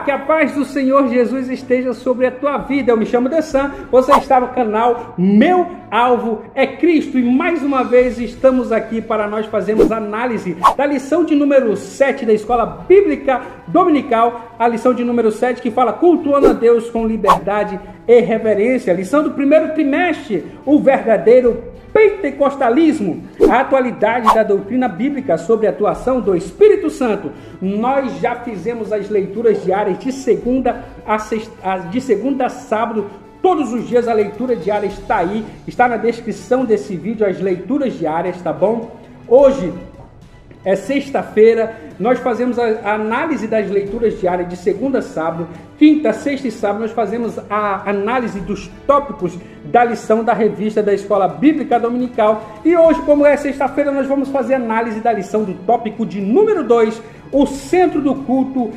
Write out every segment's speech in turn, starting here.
que a paz do Senhor Jesus esteja sobre a tua vida. Eu me chamo Dessan, você está no canal Meu Alvo é Cristo e mais uma vez estamos aqui para nós fazermos análise da lição de número 7 da Escola Bíblica Dominical, a lição de número 7 que fala cultuando a Deus com liberdade e reverência. Lição do primeiro trimestre, o verdadeiro pentecostalismo, a atualidade da doutrina bíblica sobre a atuação do Espírito Santo. Nós já fizemos as leituras diárias de segunda a sábado. Todos os dias a leitura diária está aí, está na descrição desse vídeo as leituras diárias, tá bom? Hoje é sexta-feira, nós fazemos a análise das leituras diárias de segunda a sábado, quinta, sexta e sábado nós fazemos a análise dos tópicos da lição da revista da Escola Bíblica Dominical. E hoje, como é sexta-feira, nós vamos fazer a análise da lição do tópico de número 2, o centro do culto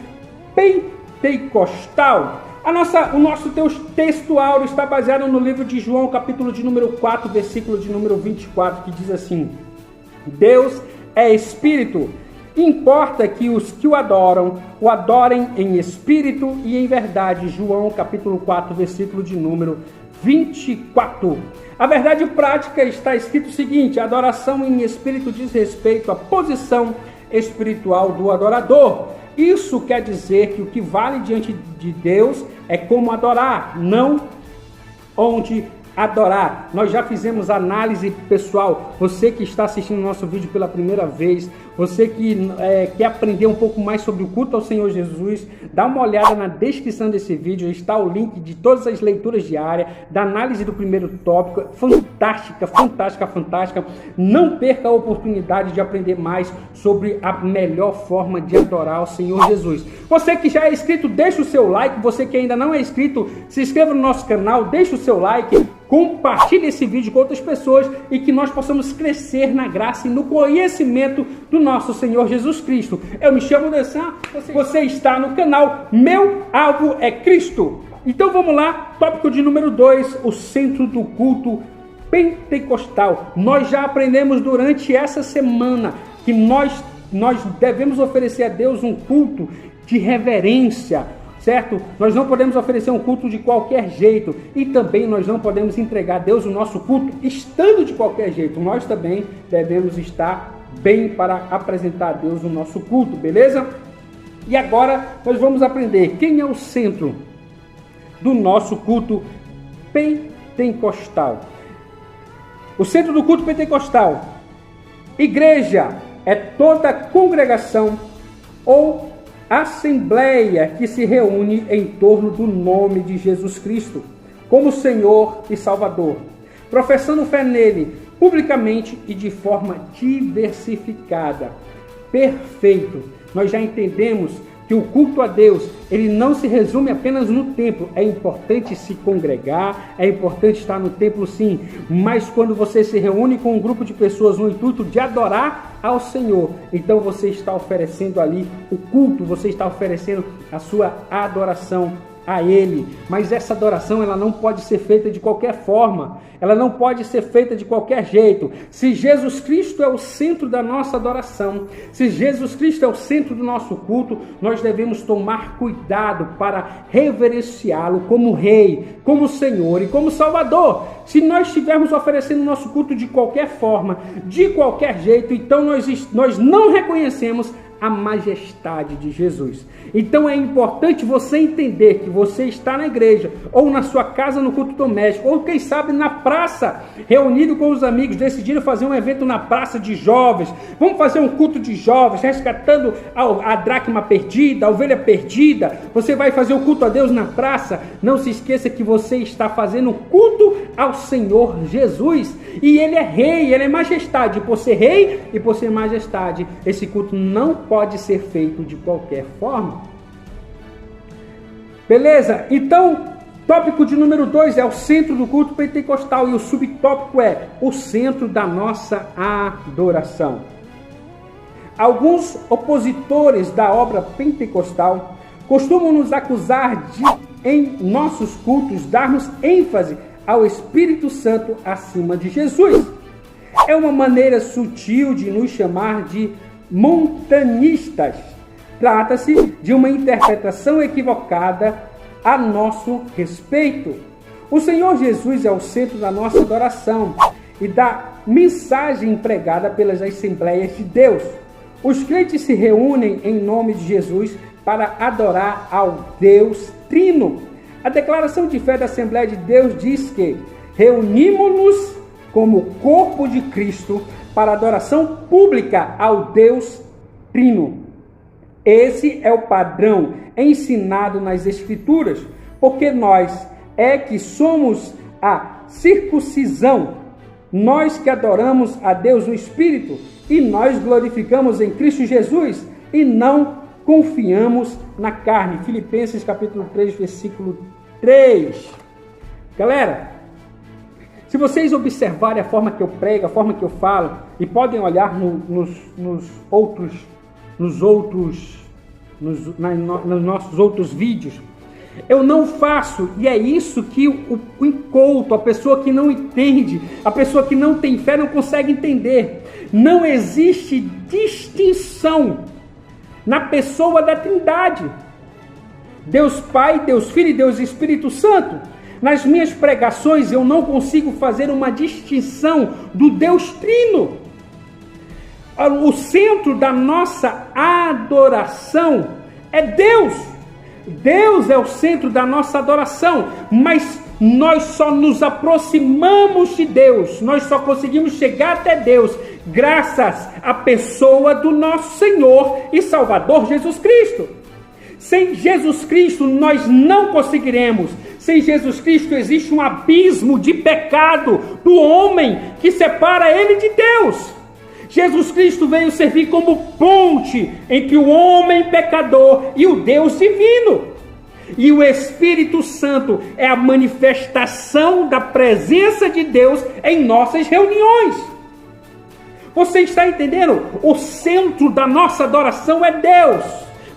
pentecostal. O nosso texto áureo está baseado no livro de João, capítulo de número 4, versículo de número 24, que diz assim: Deus é Espírito, importa que os que o adorem em Espírito e em verdade. João capítulo 4, versículo de número 24. A verdade prática está escrito o seguinte: a adoração em Espírito diz respeito à posição espiritual do adorador. Isso quer dizer que o que vale diante de Deus é como adorar, não onde adorar. Nós já fizemos análise, pessoal. Você que está assistindo o nosso vídeo pela primeira vez, você que quer aprender um pouco mais sobre o culto ao Senhor Jesus, dá uma olhada na descrição desse vídeo, está o link de todas as leituras diárias, da análise do primeiro tópico. Fantástica, fantástica, fantástica. Não perca a oportunidade de aprender mais sobre a melhor forma de adorar o Senhor Jesus. Você que já é inscrito, deixa o seu like. Você que ainda não é inscrito, se inscreva no nosso canal, deixa o seu like, compartilhe esse vídeo com outras pessoas e que nós possamos crescer na graça e no conhecimento do nosso Senhor Jesus Cristo. Eu me chamo Dessan, você está no canal Meu Alvo é Cristo. Então vamos lá, tópico de número 2, o centro do culto pentecostal. Nós já aprendemos durante essa semana que nós devemos oferecer a Deus um culto de reverência, certo? Nós não podemos oferecer um culto de qualquer jeito e também nós não podemos entregar a Deus o nosso culto estando de qualquer jeito. Nós também devemos estar bem para apresentar a Deus o nosso culto, beleza? E agora nós vamos aprender quem é o centro do nosso culto pentecostal. O centro do culto pentecostal. Igreja é toda congregação ou assembleia que se reúne em torno do nome de Jesus Cristo como Senhor e Salvador, professando fé nele publicamente e de forma diversificada. Perfeito! Nós já entendemos que o culto a Deus, ele não se resume apenas no templo. É importante se congregar, é importante estar no templo sim, mas quando você se reúne com um grupo de pessoas no intuito de adorar ao Senhor, então você está oferecendo ali o culto, você está oferecendo a sua adoração a Ele. Mas essa adoração, ela não pode ser feita de qualquer forma, ela não pode ser feita de qualquer jeito. Se Jesus Cristo é o centro da nossa adoração, se Jesus Cristo é o centro do nosso culto, nós devemos tomar cuidado para reverenciá-lo como Rei, como Senhor e como Salvador. Se nós estivermos oferecendo nosso culto de qualquer forma, de qualquer jeito, então nós não reconhecemos a majestade de Jesus. Então é importante você entender que você está na igreja, ou na sua casa no culto doméstico, ou quem sabe na praça, reunido com os amigos, decidiram fazer um evento na praça de jovens. Vamos fazer um culto de jovens, resgatando a dracma perdida, a ovelha perdida. Você vai fazer o culto a Deus na praça. Não se esqueça que você está fazendo culto ao Senhor Jesus. E Ele é Rei, Ele é majestade. E por ser Rei e por ser majestade, esse culto não pode ser feito de qualquer forma. Beleza? Então, tópico de número 2 é o centro do culto pentecostal e o subtópico é o centro da nossa adoração. Alguns opositores da obra pentecostal costumam nos acusar de, em nossos cultos, darmos ênfase ao Espírito Santo acima de Jesus. É uma maneira sutil de nos chamar de montanistas. Trata-se de uma interpretação equivocada a nosso respeito. O Senhor Jesus é o centro da nossa adoração e da mensagem empregada pelas Assembleias de Deus. Os crentes se reúnem em nome de Jesus para adorar ao Deus Trino. A declaração de fé da Assembleia de Deus diz que reunimos-nos como corpo de Cristo para adoração pública ao Deus Trino. Esse é o padrão ensinado nas Escrituras, porque nós é que somos a circuncisão, nós que adoramos a Deus no Espírito, e nós glorificamos em Cristo Jesus, e não confiamos na carne. Filipenses capítulo 3, versículo 3. Galera, se vocês observarem a forma que eu prego, a forma que eu falo, e podem olhar nos nossos outros vídeos, eu não faço, e é isso que o incauto, a pessoa que não entende, a pessoa que não tem fé não consegue entender. Não existe distinção na pessoa da Trindade. Deus Pai, Deus Filho e Deus Espírito Santo. Nas minhas pregações eu não consigo fazer uma distinção do Deus Trino. O centro da nossa adoração é Deus. Deus é o centro da nossa adoração, mas nós só nos aproximamos de Deus, nós só conseguimos chegar até Deus graças à pessoa do nosso Senhor e Salvador Jesus Cristo. Sem Jesus Cristo nós não conseguiremos. Sem Jesus Cristo existe um abismo de pecado do homem que separa ele de Deus. Jesus Cristo veio servir como ponte entre o homem pecador e o Deus divino. E o Espírito Santo é a manifestação da presença de Deus em nossas reuniões. Você está entendendo? O centro da nossa adoração é Deus.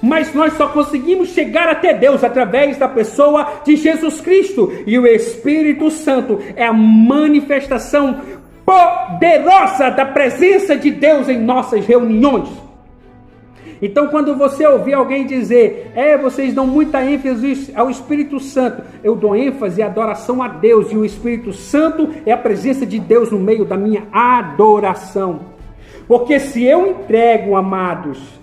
Mas nós só conseguimos chegar até Deus através da pessoa de Jesus Cristo. E o Espírito Santo é a manifestação poderosa da presença de Deus em nossas reuniões. Então, quando você ouvir alguém dizer, vocês dão muita ênfase ao Espírito Santo, eu dou ênfase à adoração a Deus, e o Espírito Santo é a presença de Deus no meio da minha adoração. Porque se eu entrego, amados,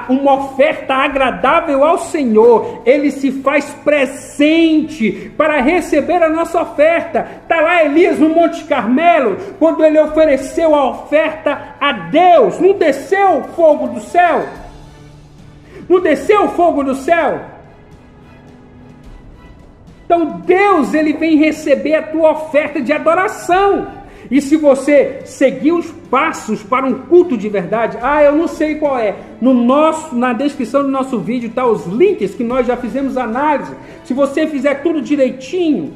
uma oferta agradável ao Senhor, Ele se faz presente para receber a nossa oferta. Está lá Elias no Monte Carmelo, quando ele ofereceu a oferta a Deus, não desceu o fogo do céu? Não desceu o fogo do céu? Então Deus, Ele vem receber a tua oferta de adoração. E se você seguir os passos para um culto de verdade, eu não sei qual é. Na descrição do nosso vídeo está os links que nós já fizemos análise. Se você fizer tudo direitinho,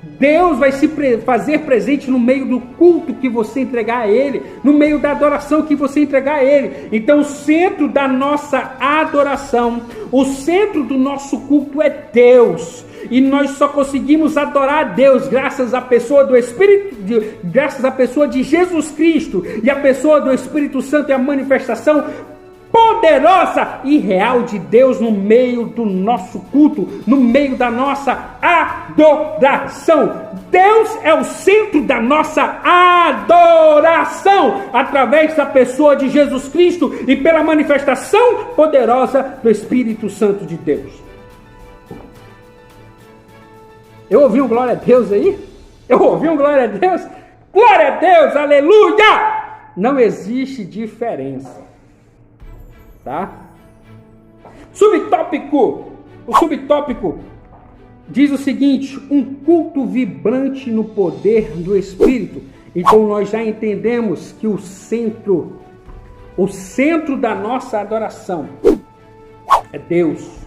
Deus vai se fazer presente no meio do culto que você entregar a Ele, no meio da adoração que você entregar a Ele. Então o centro da nossa adoração, o centro do nosso culto é Deus. E nós só conseguimos adorar a Deus graças à pessoa do Espírito, graças à pessoa de Jesus Cristo. E a pessoa do Espírito Santo é a manifestação poderosa e real de Deus no meio do nosso culto, no meio da nossa adoração. Deus é o centro da nossa adoração, através da pessoa de Jesus Cristo e pela manifestação poderosa do Espírito Santo de Deus. Eu ouvi um glória a Deus aí? Eu ouvi um glória a Deus? Glória a Deus, aleluia! Não existe diferença, tá? Subtópico. O subtópico diz o seguinte: um culto vibrante no poder do Espírito. Então nós já entendemos que o centro da nossa adoração é Deus.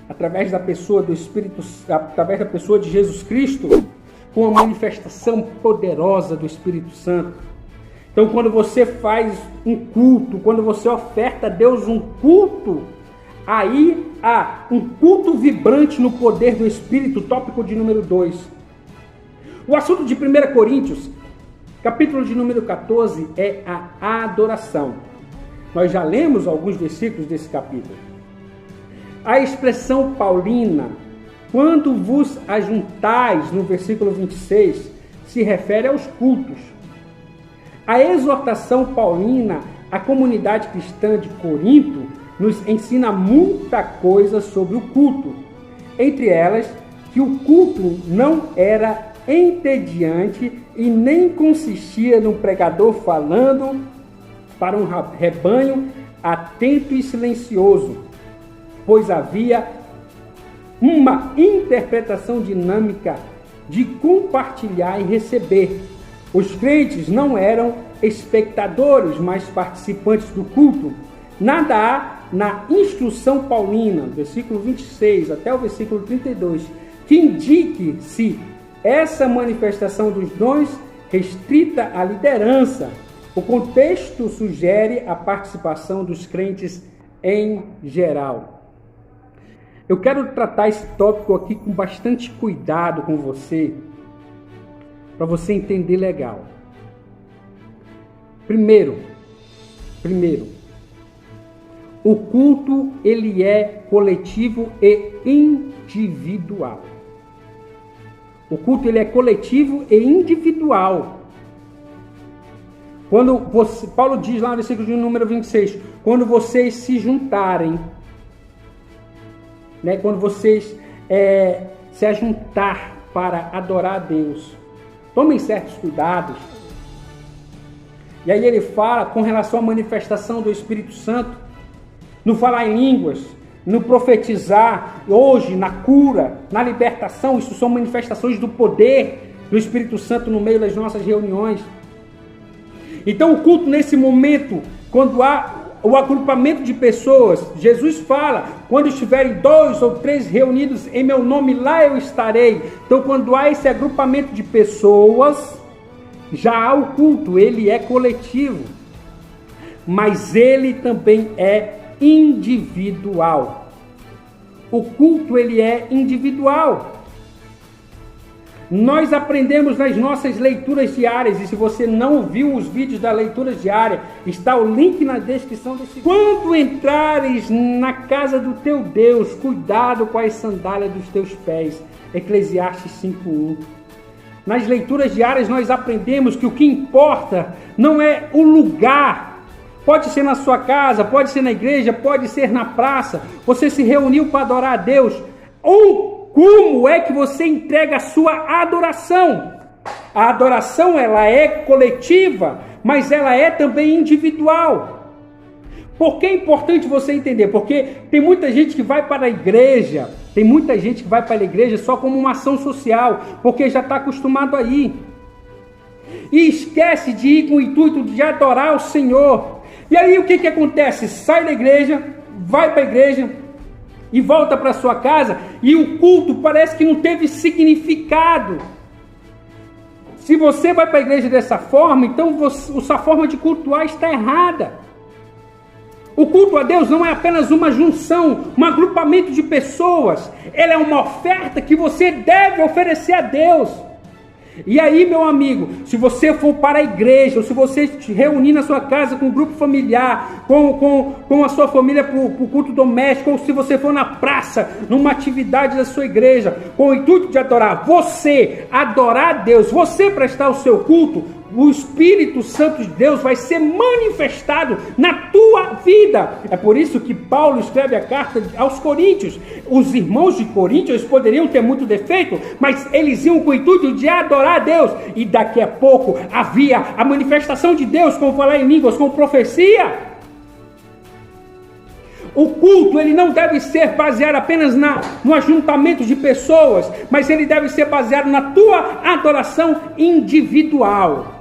Através da pessoa do Espírito, através da pessoa de Jesus Cristo, com a manifestação poderosa do Espírito Santo. Então, quando você faz um culto, quando você oferta a Deus um culto, aí há um culto vibrante no poder do Espírito, tópico de número 2. O assunto de 1 Coríntios, capítulo de número 14, é a adoração. Nós já lemos alguns versículos desse capítulo. A expressão paulina, quando vos ajuntais, no versículo 26, se refere aos cultos. A exortação paulina à comunidade cristã de Corinto nos ensina muita coisa sobre o culto. Entre elas, que o culto não era entediante e nem consistia no pregador falando para um rebanho atento e silencioso, pois havia uma interpretação dinâmica de compartilhar e receber. Os crentes não eram espectadores, mas participantes do culto. Nada há na instrução paulina, versículo 26 até o versículo 32, que indique se essa manifestação dos dons restrita à liderança. O contexto sugere a participação dos crentes em geral. Eu quero tratar esse tópico aqui com bastante cuidado com você, para você entender legal. Primeiro, o culto ele é coletivo e individual. O culto ele é coletivo e individual. Paulo diz lá no versículo de número 26, quando vocês se juntarem, né, quando vocês se ajuntar para adorar a Deus, tomem certos cuidados. E aí ele fala com relação à manifestação do Espírito Santo, no falar em línguas, no profetizar, hoje na cura, na libertação. Isso são manifestações do poder do Espírito Santo no meio das nossas reuniões. Então o culto nesse momento, quando há o agrupamento de pessoas, Jesus fala, quando estiverem 2 ou 3 reunidos em meu nome, lá eu estarei. Então quando há esse agrupamento de pessoas, já há o culto, ele é coletivo, mas ele também é individual. O culto ele é individual. Nós aprendemos nas nossas leituras diárias, e se você não viu os vídeos da leitura diária, está o link na descrição desse vídeo. Quando entrares na casa do teu Deus, cuidado com as sandálias dos teus pés. Eclesiastes 5:1. Nas leituras diárias nós aprendemos que o que importa não é o lugar. Pode ser na sua casa, pode ser na igreja, pode ser na praça. Você se reuniu para adorar a Deus. Ou como é que você entrega a sua adoração? A adoração ela é coletiva, mas ela é também individual. Por que é importante você entender? Porque tem muita gente que vai para a igreja, só como uma ação social, porque já está acostumado a ir. E esquece de ir com o intuito de adorar o Senhor. E aí o que acontece? Sai da igreja, vai para a igreja e volta para sua casa, e o culto parece que não teve significado. Se você vai para a igreja dessa forma, então sua forma de cultuar está errada. O culto a Deus não é apenas uma junção, um agrupamento de pessoas. Ele é uma oferta que você deve oferecer a Deus. E aí, meu amigo, se você for para a igreja, ou se você se reunir na sua casa com um grupo familiar, com a sua família para o culto doméstico, ou se você for na praça, numa atividade da sua igreja, com o intuito de adorar, você adorar a Deus, você prestar o seu culto, o Espírito Santo de Deus vai ser manifestado na tua vida. É por isso que Paulo escreve a carta aos Coríntios. Os irmãos de Coríntios poderiam ter muito defeito, mas eles iam com o intuito de adorar a Deus. E daqui a pouco havia a manifestação de Deus, com falar em línguas, com profecia. O culto ele não deve ser baseado apenas no ajuntamento de pessoas, mas ele deve ser baseado na tua adoração individual.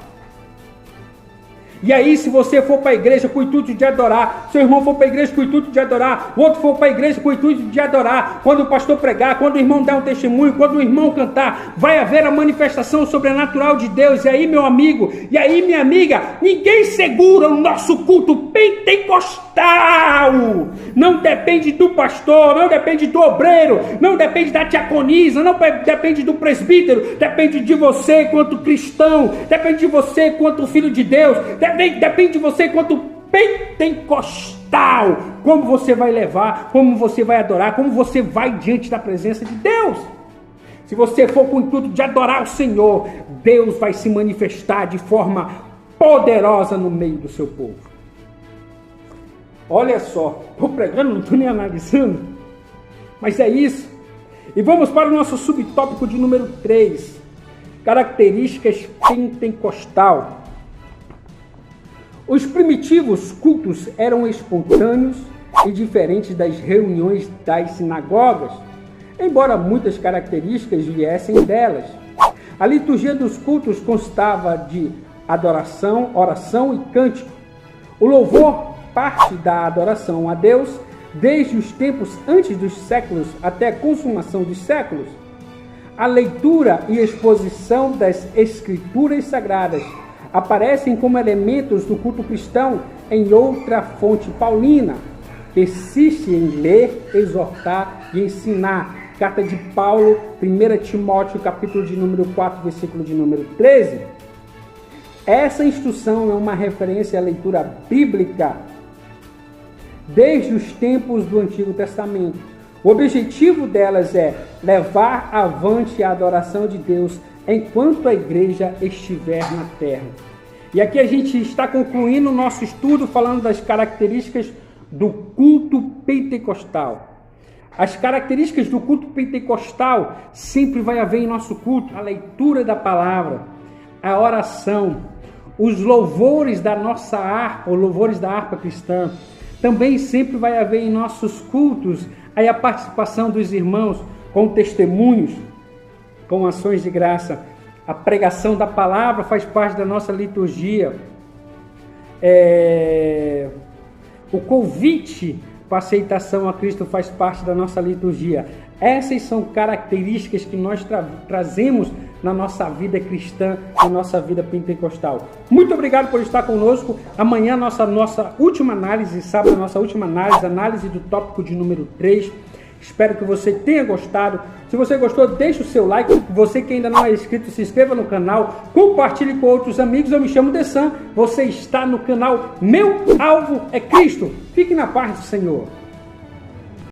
E aí, se você for para a igreja com o intuito de adorar, seu irmão for para a igreja com o intuito de adorar, o outro for para a igreja com o intuito de adorar, quando o pastor pregar, quando o irmão der um testemunho, quando o irmão cantar, vai haver a manifestação sobrenatural de Deus. E aí, meu amigo, e aí, minha amiga, ninguém segura o nosso culto pentecostal. Não depende do pastor, não depende do obreiro, não depende da diaconisa, não depende do presbítero, depende de você quanto cristão, depende de você quanto filho de Deus, depende de você quanto pentecostal. Como você vai levar, como você vai adorar, como você vai diante da presença de Deus. Se você for com o intuito de adorar o Senhor, Deus vai se manifestar de forma poderosa no meio do seu povo. Olha só, estou pregando, não estou nem analisando, mas é isso. E vamos para o nosso subtópico de número 3, características pentecostal. Os primitivos cultos eram espontâneos e diferentes das reuniões das sinagogas, embora muitas características viessem delas. A liturgia dos cultos constava de adoração, oração e cântico. O louvor parte da adoração a Deus desde os tempos antes dos séculos até a consumação dos séculos. A leitura e exposição das escrituras sagradas aparecem como elementos do culto cristão em outra fonte paulina. Persiste em ler, exortar e ensinar. Carta de Paulo, 1 Timóteo, capítulo de número 4, versículo de número 13. Essa instrução é uma referência à leitura bíblica desde os tempos do Antigo Testamento. O objetivo delas é levar avante a adoração de Deus enquanto a igreja estiver na terra. E aqui a gente está concluindo o nosso estudo falando das características do culto pentecostal. As características do culto pentecostal sempre vai haver em nosso culto: a leitura da palavra, a oração, os louvores da nossa harpa, os louvores da harpa cristã. Também sempre vai haver em nossos cultos aí a participação dos irmãos com testemunhos, com ações de graça. A pregação da palavra faz parte da nossa liturgia. O convite para a aceitação a Cristo faz parte da nossa liturgia. Essas são características que nós trazemos na nossa vida cristã, na nossa vida pentecostal. Muito obrigado por estar conosco. Amanhã nossa última análise, sábado, nossa última análise do tópico de número 3. Espero que você tenha gostado. Se você gostou, deixe o seu like. Você que ainda não é inscrito, se inscreva no canal. Compartilhe com outros amigos. Eu me chamo Dessan. Você está no canal Meu Alvo é Cristo. Fique na paz do Senhor.